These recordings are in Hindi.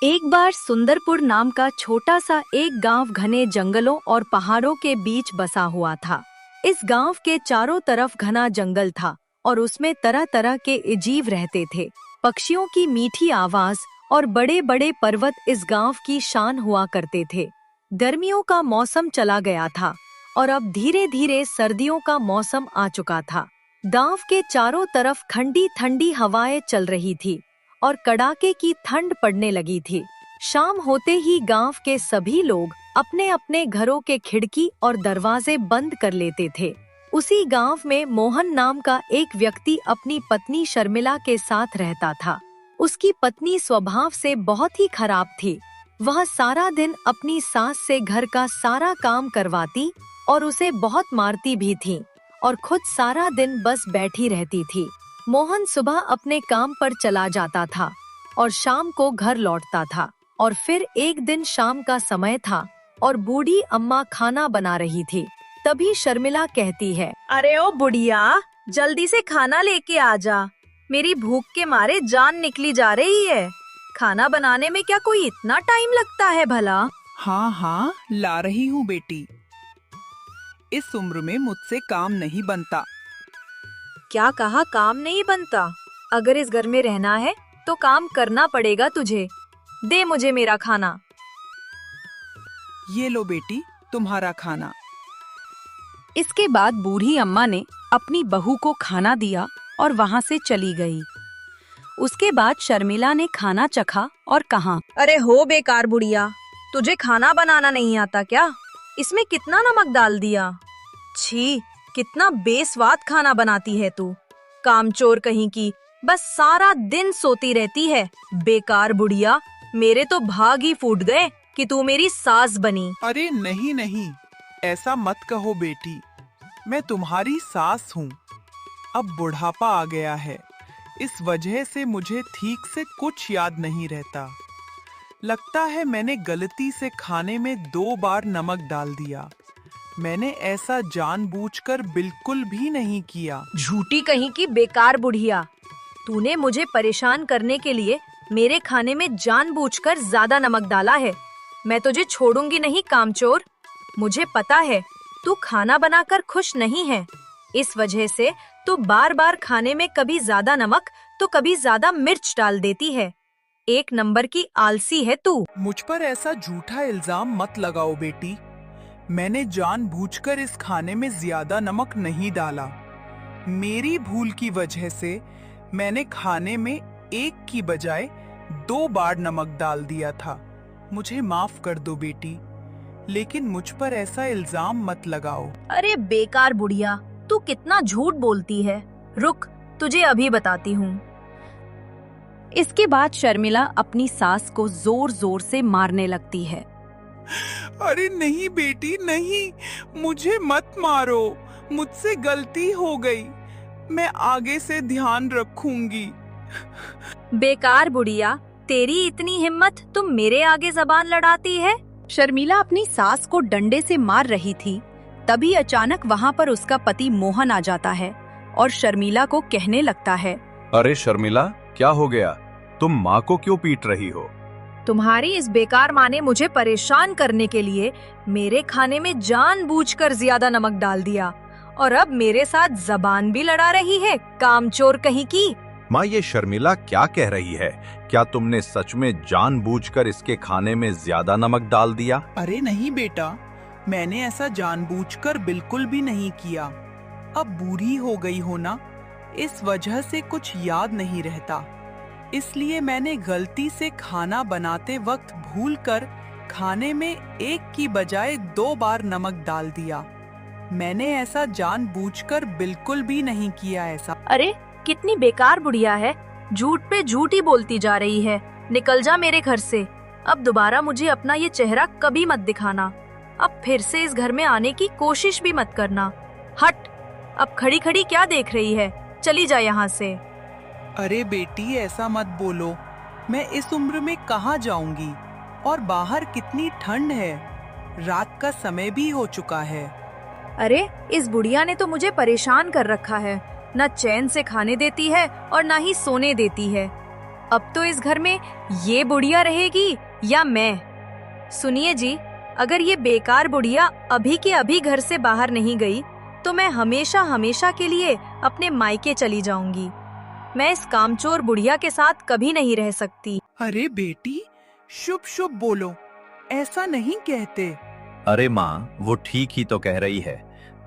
एक बार सुंदरपुर नाम का छोटा सा एक गांव घने जंगलों और पहाड़ों के बीच बसा हुआ था। इस गांव के चारों तरफ घना जंगल था और उसमें तरह तरह के जीव रहते थे। पक्षियों की मीठी आवाज और बड़े बड़े पर्वत इस गांव की शान हुआ करते थे। गर्मियों का मौसम चला गया था और अब धीरे धीरे सर्दियों का मौसम आ चुका था। गांव के चारों तरफ ठंडी ठंडी हवाएं चल रही थी और कड़ाके की ठंड पड़ने लगी थी। शाम होते ही गांव के सभी लोग अपने अपने घरों के खिड़की और दरवाजे बंद कर लेते थे। उसी गांव में मोहन नाम का एक व्यक्ति अपनी पत्नी शर्मिला के साथ रहता था। उसकी पत्नी स्वभाव से बहुत ही खराब थी। वह सारा दिन अपनी सास से घर का सारा काम करवाती और उसे बहुत मारती भी थी और खुद सारा दिन बस बैठी रहती थी। मोहन सुबह अपने काम पर चला जाता था और शाम को घर लौटता था। और फिर एक दिन शाम का समय था और बूढ़ी अम्मा खाना बना रही थी। तभी शर्मिला कहती है, अरे ओ बुढ़िया, जल्दी से खाना लेके आ जा। मेरी भूख के मारे जान निकली जा रही है। खाना बनाने में क्या कोई इतना टाइम लगता है भला? हाँ हाँ, ला रही हूँ बेटी। इस उम्र में मुझसे काम नहीं बनता। क्या कहा, काम नहीं बनता? अगर इस घर में रहना है तो काम करना पड़ेगा तुझे। दे मुझे मेरा खाना। ये लो बेटी, तुम्हारा खाना। इसके बाद बूढ़ी अम्मा ने अपनी बहू को खाना दिया और वहाँ से चली गई। उसके बाद शर्मिला ने खाना चखा और कहा, अरे हो बेकार बुढ़िया, तुझे खाना बनाना नहीं आता क्या? इसमें कितना नमक डाल दिया। छी, कितना बेस्वाद खाना बनाती है तू। कामचोर कहीं की, बस सारा दिन सोती रहती है। बेकार बुढ़िया, मेरे तो भाग ही फूट गए कि तू मेरी सास बनी। अरे नहीं नहीं, ऐसा मत कहो बेटी। मैं तुम्हारी सास हूँ। अब बुढ़ापा आ गया है, इस वजह से मुझे ठीक से कुछ याद नहीं रहता। लगता है मैंने गलती से खाने में 2 बार नमक डाल दिया। मैंने ऐसा जानबूझकर बिल्कुल भी नहीं किया। झूठी कहीं की बेकार बुढ़िया, तूने मुझे परेशान करने के लिए मेरे खाने में जानबूझकर ज्यादा नमक डाला है। मैं तुझे छोड़ूंगी नहीं कामचोर। मुझे पता है तू खाना बनाकर खुश नहीं है, इस वजह से तू बार बार खाने में कभी ज्यादा नमक तो कभी ज्यादा मिर्च डाल देती है। एक नंबर की आलसी है तू। मुझ पर ऐसा झूठा इल्जाम मत लगाओ बेटी। मैंने जानबूझकर इस खाने में ज्यादा नमक नहीं डाला। मेरी भूल की वजह से मैंने खाने में 1 की बजाय 2 बार नमक डाल दिया था। मुझे माफ कर दो बेटी, लेकिन मुझ पर ऐसा इल्जाम मत लगाओ। अरे बेकार बुढ़िया, तू कितना झूठ बोलती है। रुक, तुझे अभी बताती हूँ। इसके बाद शर्मिला अपनी सास को जोर जोर से मारने लगती है। अरे नहीं बेटी नहीं, मुझे मत मारो। मुझसे गलती हो गई, मैं आगे से ध्यान रखूंगी। बेकार बुढ़िया, तेरी इतनी हिम्मत, तुम मेरे आगे जबान लड़ाती है। शर्मिला अपनी सास को डंडे से मार रही थी। तभी अचानक वहाँ पर उसका पति मोहन आ जाता है और शर्मिला को कहने लगता है, अरे शर्मिला, क्या हो गया? तुम माँ को क्यों पीट रही हो? तुम्हारी इस बेकार माँ ने मुझे परेशान करने के लिए मेरे खाने में जानबूझकर ज्यादा नमक डाल दिया और अब मेरे साथ जबान भी लड़ा रही है, कामचोर कहीं की। माँ, ये शर्मिला क्या कह रही है? क्या तुमने सच में जानबूझकर इसके खाने में ज्यादा नमक डाल दिया? अरे नहीं बेटा, मैंने ऐसा जानबूझकर बिल्कुल भी नहीं किया। अब बूढ़ी हो गई हो ना, इस वजह से कुछ याद नहीं रहता। इसलिए मैंने गलती से खाना बनाते वक्त भूलकर खाने में 1 की बजाय 2 बार नमक डाल दिया। मैंने ऐसा जानबूझकर बिल्कुल भी नहीं किया ऐसा। अरे कितनी बेकार बुढ़िया है, झूठ पे झूठ ही बोलती जा रही है। निकल जा मेरे घर से। अब दोबारा मुझे अपना ये चेहरा कभी मत दिखाना। अब फिर से इस घर में आने की कोशिश भी मत करना। हट, अब खड़ी खड़ी क्या देख रही है? चली जा यहाँ से। अरे बेटी, ऐसा मत बोलो। मैं इस उम्र में कहाँ जाऊंगी, और बाहर कितनी ठंड है। रात का समय भी हो चुका है। अरे इस बुढ़िया ने तो मुझे परेशान कर रखा है। न चैन से खाने देती है और न ही सोने देती है। अब तो इस घर में ये बुढ़िया रहेगी या मैं? सुनिए जी, अगर ये बेकार बुढ़िया अभी के अभी घर से बाहर नहीं गई तो मैं हमेशा हमेशा के लिए अपने मायके चली जाऊंगी। मैं इस कामचोर बुढ़िया के साथ कभी नहीं रह सकती। अरे बेटी, शुभ शुभ बोलो, ऐसा नहीं कहते। अरे माँ, वो ठीक ही तो कह रही है।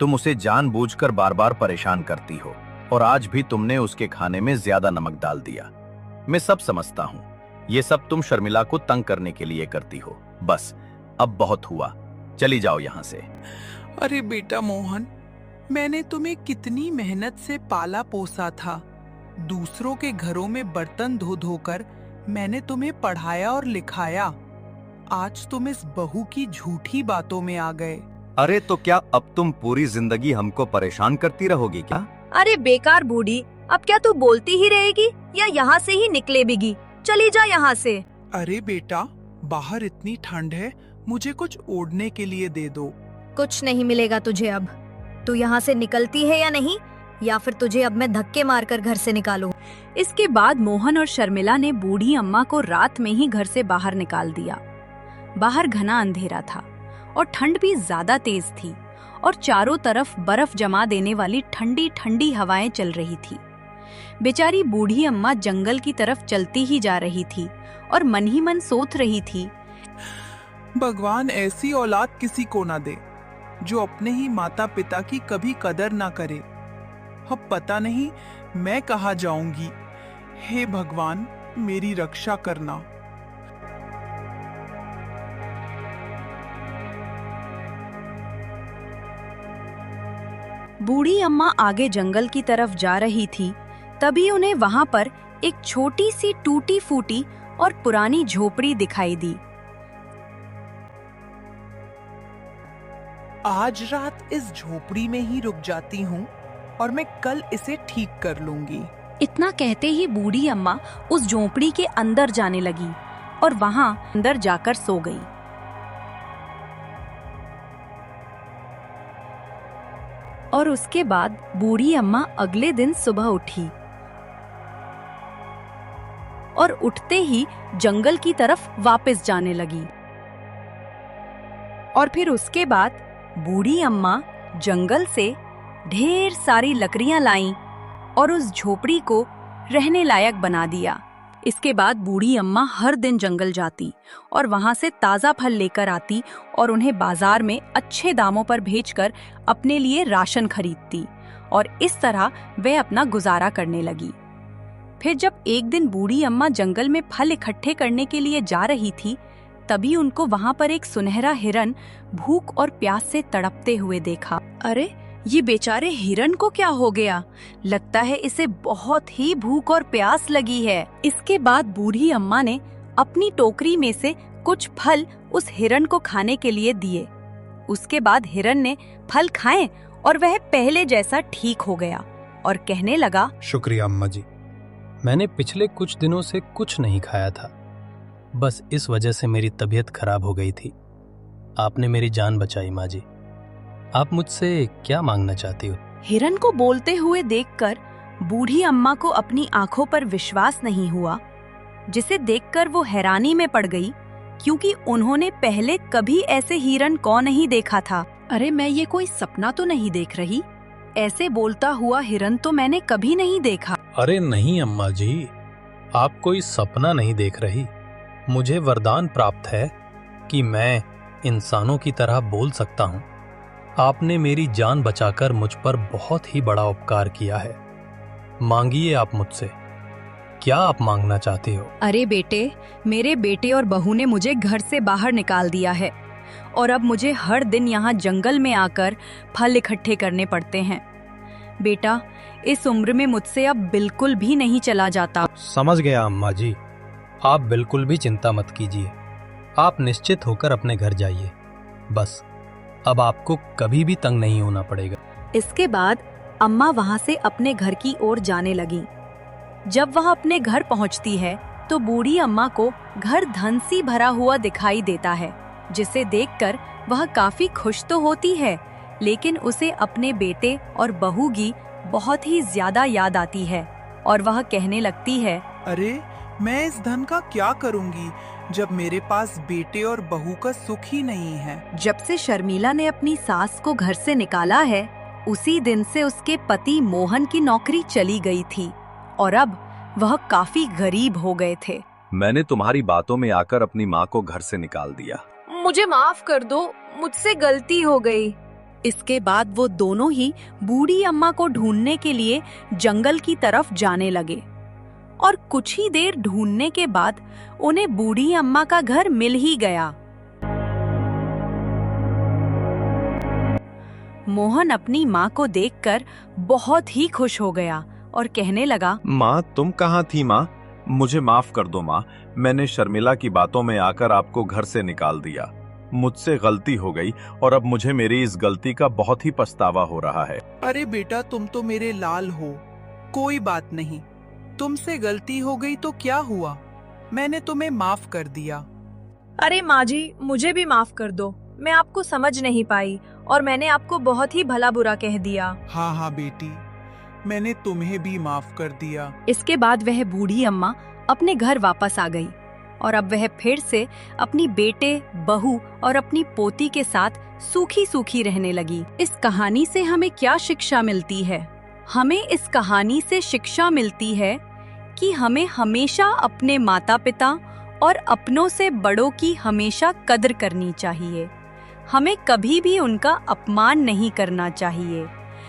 तुम उसे जानबूझकर बार बार परेशान करती हो और आज भी तुमने उसके खाने में ज्यादा नमक डाल दिया। मैं सब समझता हूँ, ये सब तुम शर्मिला को तंग करने के लिए करती हो। बस अब बहुत हुआ, चली जाओ यहाँ से। अरे बेटा मोहन, मैंने तुम्हें कितनी मेहनत से पाला पोसा था। दूसरों के घरों में बर्तन धो धोकर मैंने तुम्हें पढ़ाया और लिखाया। आज तुम इस बहू की झूठी बातों में आ गए। अरे तो क्या अब तुम पूरी जिंदगी हमको परेशान करती रहोगी क्या? अरे बेकार बूढ़ी, अब क्या तू बोलती ही रहेगी या यहाँ से ही निकले बिगी? चली जा यहाँ से। अरे बेटा, बाहर इतनी ठंड है, मुझे कुछ ओढ़ने के लिए दे दो। कुछ नहीं मिलेगा तुझे अब। तू यहाँ से निकलती है या नहीं, या फिर तुझे अब मैं धक्के मारकर घर से निकालूं। इसके बाद मोहन और शर्मिला ने बूढ़ी अम्मा को रात में ही घर से बाहर निकाल दिया। बाहर घना अंधेरा था और ठंड भी ज्यादा तेज थी और चारों तरफ बर्फ जमा देने वाली ठंडी ठंडी हवाएं चल रही थी। बेचारी बूढ़ी अम्मा जंगल की तरफ चलती ही जा रही थी और मन ही मन सोच रही थी, भगवान ऐसी औलाद किसी को ना दे जो अपने ही माता पिता की कभी कदर ना करे। अब पता नहीं मैं कहाँ जाऊंगी। हे भगवान, मेरी रक्षा करना। बूढ़ी अम्मा आगे जंगल की तरफ जा रही थी, तभी उन्हें वहां पर एक छोटी सी टूटी फूटी और पुरानी झोपड़ी दिखाई दी। आज रात इस झोपड़ी में ही रुक जाती हूँ और मैं कल इसे ठीक कर लूंगी। इतना कहते ही बूढ़ी अम्मा उस झोपड़ी के अंदर जाने लगी और वहां अंदर जाकर सो गई। और उसके बाद बूढ़ी अम्मा अगले दिन सुबह उठी और उठते ही जंगल की तरफ वापस जाने लगी। और फिर उसके बाद बूढ़ी अम्मा जंगल से ढेर सारी लकड़ियां लाईं और उस झोपड़ी को रहने लायक बना दिया। इसके बाद बूढ़ी अम्मा हर दिन जंगल जाती और वहां से ताजा फल लेकर आती और उन्हें बाजार में अच्छे दामों पर बेचकर अपने लिए राशन खरीदती और इस तरह वह अपना गुजारा करने लगी। फिर जब एक दिन बूढ़ी अम्मा जंगल में फल इकट्ठे करने के लिए जा रही थी, तभी उनको वहां पर एक सुनहरा हिरन भूख और प्यास से तड़पते हुए देखा। अरे, ये बेचारे हिरन को क्या हो गया? लगता है इसे बहुत ही भूख और प्यास लगी है। इसके बाद बूढ़ी अम्मा ने अपनी टोकरी में से कुछ फल उस हिरन को खाने के लिए दिए। उसके बाद हिरन ने फल खाए और वह पहले जैसा ठीक हो गया और कहने लगा, शुक्रिया अम्मा जी, मैंने पिछले कुछ दिनों से कुछ नहीं खाया था, बस इस वजह से मेरी तबीयत खराब हो गई थी। आपने मेरी जान बचाई माँ जी। आप मुझसे क्या मांगना चाहती हो? हिरन को बोलते हुए देखकर बूढ़ी अम्मा को अपनी आंखों पर विश्वास नहीं हुआ, जिसे देखकर वो हैरानी में पड़ गई, क्योंकि उन्होंने पहले कभी ऐसे हिरन को नहीं देखा था। अरे, मैं ये कोई सपना तो नहीं देख रही? ऐसे बोलता हुआ हिरन तो मैंने कभी नहीं देखा। अरे नहीं अम्मा जी, आप कोई सपना नहीं देख रही। मुझे वरदान प्राप्त है कि मैं इंसानों की तरह बोल सकता हूँ। आपने मेरी जान बचाकर मुझ पर बहुत ही बड़ा उपकार किया है। मांगिए आप मुझसे, क्या आप मांगना चाहती हो? अरे बेटे, मेरे बेटे और बहू ने मुझे घर से बाहर निकाल दिया है और अब मुझे हर दिन यहाँ जंगल में आकर फल इकट्ठे करने पड़ते हैं। बेटा, इस उम्र में मुझसे अब बिल्कुल भी नहीं चला जाता। समझ गया अम्मा जी, आप बिल्कुल भी चिंता मत कीजिए। आप निश्चित होकर अपने घर जाइए। बस अब आपको कभी भी तंग नहीं होना पड़ेगा। इसके बाद अम्मा वहां से अपने घर की ओर जाने लगी। जब वह अपने घर पहुंचती है तो बूढ़ी अम्मा को घर धन से भरा हुआ दिखाई देता है, जिसे देखकर वह काफी खुश तो होती है, लेकिन उसे अपने बेटे और बहू की बहुत ही ज्यादा याद आती है और वह कहने लगती है, अरे मैं इस धन का क्या करूंगी जब मेरे पास बेटे और बहू का सुख ही नहीं है। जब से शर्मिला ने अपनी सास को घर से निकाला है, उसी दिन से उसके पति मोहन की नौकरी चली गई थी और अब वह काफी गरीब हो गए थे। मैंने तुम्हारी बातों में आकर अपनी माँ को घर से निकाल दिया। मुझे माफ कर दो, मुझसे गलती हो गई। इसके बाद वो दोनों ही बूढ़ी अम्मा को ढूंढने के लिए जंगल की तरफ जाने लगे और कुछ ही देर ढूंढने के बाद उन्हें बूढ़ी अम्मा का घर मिल ही गया। मोहन अपनी माँ को देखकर बहुत ही खुश हो गया और कहने लगा, माँ तुम कहाँ थी माँ? मुझे माफ कर दो माँ, मैंने शर्मिला की बातों में आकर आपको घर से निकाल दिया। मुझसे गलती हो गई और अब मुझे मेरी इस गलती का बहुत ही पछतावा हो रहा है। अरे बेटा, तुम तो मेरे लाल हो, कोई बात नहीं। तुमसे गलती हो गई तो क्या हुआ, मैंने तुम्हें माफ कर दिया। अरे माँ जी, मुझे भी माफ कर दो। मैं आपको समझ नहीं पाई और मैंने आपको बहुत ही भला बुरा कह दिया। हाँ हाँ बेटी, मैंने तुम्हें भी माफ कर दिया। इसके बाद वह बूढ़ी अम्मा अपने घर वापस आ गई और अब वह फिर से अपनी बेटे, बहू और अपनी पोती के साथ सूखी सूखी रहने लगी। इस कहानी से हमें क्या शिक्षा मिलती है? हमें इस कहानी से शिक्षा मिलती है कि हमें हमेशा अपने माता पिता और अपनों से बड़ों की हमेशा कदर करनी चाहिए। हमें कभी भी उनका अपमान नहीं करना चाहिए।